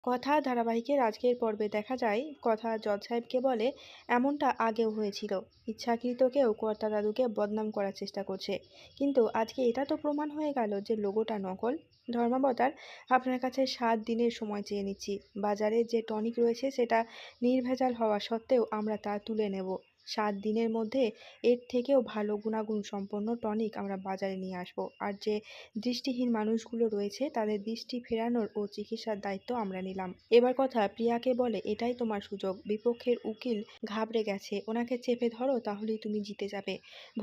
কথা ধারাবাহিকের আজকের পর্বে দেখা যায় কথা জজ সাহেবকে বলে এমনটা আগেও হয়েছিল। ইচ্ছাকৃত কেউ কর্তা দাদুকে বদনাম করার চেষ্টা করছে, কিন্তু আজকে এটা তো প্রমাণ হয়ে গেল যে লোগোটা নকল। ধর্মাবতার, আপনার কাছে 7 দিনের সময় চেয়ে নিচ্ছি। বাজারে যে টনিক রয়েছে সেটা নির্ভেজাল হওয়া সত্ত্বেও আমরা তা তুলে নেব। 7 দিনের মধ্যে এর থেকেও ভালো গুণাগুণ সম্পন্ন টনিক আমরা বাজারে নিয়ে আসব। আর যে দৃষ্টিহীন মানুষগুলো রয়েছে তাদের দৃষ্টি ফেরানোর ও চিকিৎসার দায়িত্ব আমরা নিলাম। এবার কথা প্রিয়াকে বলে এটাই তোমার সুযোগ। বিপক্ষের উকিল ঘাবড়ে গেছে, ওনাকে চেপে ধরো, তাহলেই তুমি জিতে যাবে।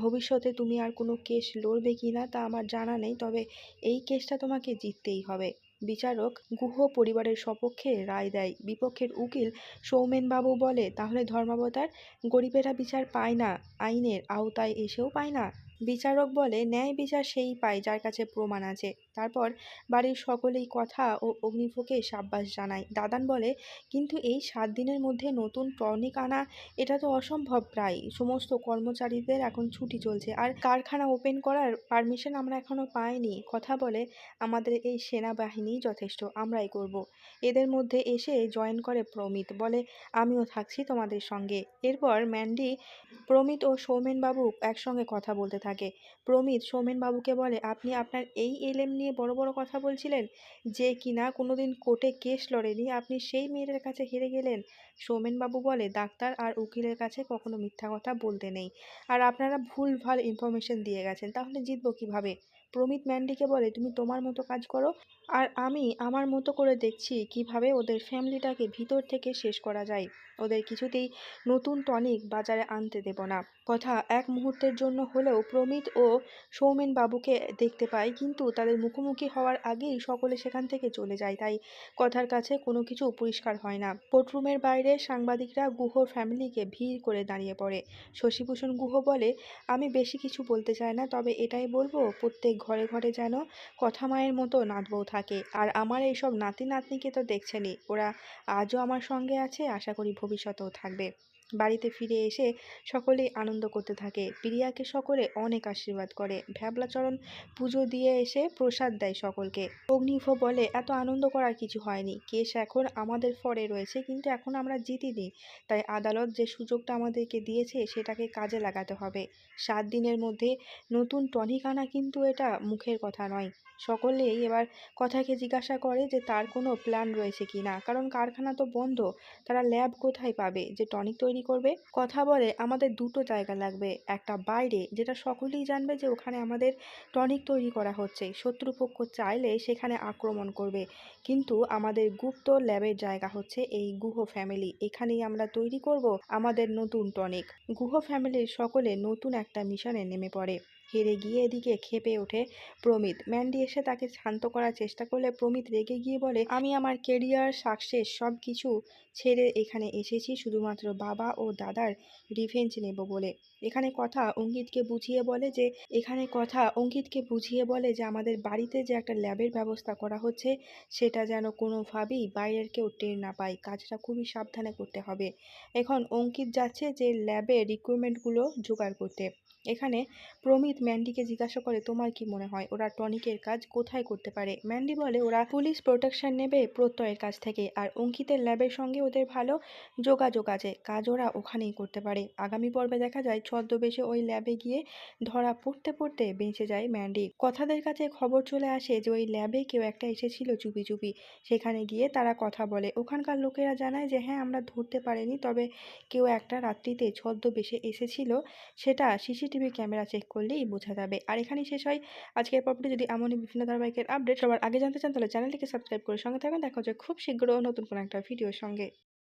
ভবিষ্যতে তুমি আর কোনো কেস লড়বে কিনা তা আমার জানা নেই, তবে এই কেসটা তোমাকে জিততেই হবে। বিচারক গুহ পরিবারের সপক্ষে রায় দেয়। বিপক্ষের উকিল সৌমেনবাবু বলে, তাহলে ধর্মাবতার, গরিবেরা বিচার পায় না, আইনের আওতায় এসেও পায় না? বিচারক বলে, ন্যায় বিচার সেই পায় যার কাছে প্রমাণ আছে। তারপর বাড়ির সকলেই কথা ও অগ্নিফোঁকে সাব্বাস জানায়। দাদান বলে, কিন্তু এই 7 দিনের মধ্যে নতুন টনিক আনা, এটা তো অসম্ভব। প্রায় সমস্ত কর্মচারীদের এখন ছুটি চলছে, আর কারখানা ওপেন করার পারমিশন আমরা এখনো পাইনি। কথা বলে, আমাদের এই সেনাবাহিনী যথেষ্ট, আমরাই করব। এদের মধ্যে এসে জয়েন করে প্রমিত, বলে, আমিও থাকছি তোমাদের সঙ্গে। এরপর ম্যান্ডি, প্রমিত ও সৌমেনবাবু একসঙ্গে কথা বলতে থাকে। প্রমিত সৌমেনবাবুকে বলে, আপনি আপনার এই এলএম নিয়ে বড় বড় কথা বলছিলেন, যে কিনা কোনোদিন কোর্টে কেস লড়েনি, আপনি সেই মেয়েটার কাছে হেরে গেলেন। সৌমেনবাবু বলে, ডাক্তার আর উকিলের কাছে কখনো মিথ্যা কথা বলতে নেই, আর আপনারা ভুলভাল ইনফরমেশন দিয়ে গেছেন, তাহলে জিতবো কিভাবে? প্রমিত ম্যান্ডিকে বলে, তুমি তোমার মতো কাজ করো, আর আমি আমার মতো করে দেখছি কিভাবে ওদের ফ্যামিলিটাকে ভিতর থেকে শেষ করা যায়। ওদের কিছুতেই নতুন টনিক বাজারে আনতে দেব না। কথা এক মুহূর্তের জন্য হলেও প্রমিত ও সৌমেন বাবুকে দেখতে পায়, কিন্তু তাদের মুখোমুখি হওয়ার আগেই সকলে সেখান থেকে চলে যায়। তাই কথার কাছে কোনো কিছু পরিষ্কার হয় না। কোর্টরুমের বাইরে সাংবাদিকরা গুহর ফ্যামিলিকে ভিড় করে দাঁড়িয়ে পড়ে। শশীভূষণ গুহ বলে, আমি বেশি কিছু বলতে চাই না, তবে এটাই বলবো, প্রত্যেক ঘরে ঘরে যেন কথা মায়ের মতো নাতবউ থাকে। আর আমার এইসব নাতি নাতনিকে তো দেখছেনই, ওরা আজও আমার সঙ্গে আছে, আশা করি ভবিষ্যতেও থাকবে। বাড়িতে ফিরে এসে সকলেই আনন্দ করতে থাকে। প্রিয়াকে সকলে অনেক আশীর্বাদ করে। ভ্যাবলাচরণ পুজো দিয়ে এসে প্রসাদ দেয় সকলকে। অগ্নিফ বলে, এত আনন্দ করার কিছু হয়নি, কেস এখন আমাদের ফরে রয়েছে, কিন্তু এখন আমরা জিতিনি। তাই আদালত যে সুযোগটা আমাদেরকে দিয়েছে সেটাকে কাজে লাগাতে হবে। 7 দিনের মধ্যে নতুন টনিক আনা কিন্তু এটা মুখের কথা নয়। সকলেই এবার কথাকে জিজ্ঞাসা করে যে তার কোনো প্ল্যান রয়েছে কিনা, কারণ কারখানা তো বন্ধ, তারা ল্যাব কোথায় পাবে যে টনিক তৈরি করবে? কথা বলে, আমাদের দুটো জায়গা লাগবে, একটা বাইরে যেটা সকলেই জানবে যে ওখানে আমাদের টনিক তৈরি করা হচ্ছে, শত্রুপক্ষ চাইলে সেখানে আক্রমণ করবে, কিন্তু আমাদের গুপ্ত ল্যাবের জায়গা হচ্ছে এই গুহ ফ্যামিলি, এখানেই আমরা তৈরি করব আমাদের নতুন টনিক। গুহ ফ্যামিলির সকলে নতুন একটা মিশনে নেমে পড়ে। হেরে গিয়ে এদিকে ক্ষেপে ওঠে প্রমিত। ম্যান্ডি এসে তাকে শান্ত করার চেষ্টা করলে প্রমিত রেগে গিয়ে বলে, আমি আমার কেরিয়ার, সাকসেস সব কিছু ছেড়ে এখানে এসেছি শুধুমাত্র বাবা ও দাদার রিভেঞ্জ নেব বলে। অঙ্কিতকে বুঝিয়ে বলে যে আমাদের বাড়িতে যে একটা ল্যাবের ব্যবস্থা করা হচ্ছে সেটা যেন কোনোভাবেই বাইরের কেউ টের না পায়, কাজটা খুবই সাবধানে করতে হবে। এখন অঙ্কিত যাচ্ছে যে ল্যাবের রিক্রুটমেন্টগুলো জোগাড় করতে। এখানে প্রমিত ম্যান্ডিকে জিজ্ঞাসা করে, তোমার কি মনে হয় ওরা টনিকের কাজ কোথায় করতে পারে? ম্যান্ডি বলে, ওরা পুলিশ প্রোটেকশন নেবে প্রত্যয়ের কাছ থেকে, আর অঙ্কিতের ল্যাবের সঙ্গে ওদের ভালো যোগাযোগ আছে, কাজ ওরা ওখানেই করতে পারে। আগামী পর্বে দেখা যায় ছদ্মবেশে ওই ল্যাবে গিয়ে ধরা পড়তে পড়তে বেঁচে যায় ম্যান্ডি। কথাদের কাছে খবর চলে আসে যে ওই ল্যাবে কেউ একটা এসেছিল চুপি চুপি। সেখানে গিয়ে তারা কথা বলে। ওখানকার লোকেরা জানায় যে হ্যাঁ, আমরা ধরতে পারিনি, তবে কেউ একটা রাত্রিতে ছদ্মবেশে এসেছিল, সেটা সিসিটিভি ক্যামেরা চেক করলেই বোঝা যাবে। আর এখানেই শেষ হয় আজকের পর্বটি। যদি এমনই বিভিন্ন ধারাবাহিকের আপডেট সবার আগে জানতে চান তাহলে চ্যানেলটিকে সাবস্ক্রাইব করে সঙ্গে থাকবেন। দেখা হচ্ছে খুব শীঘ্র নতুন কোনো একটা ভিডিওর সঙ্গে।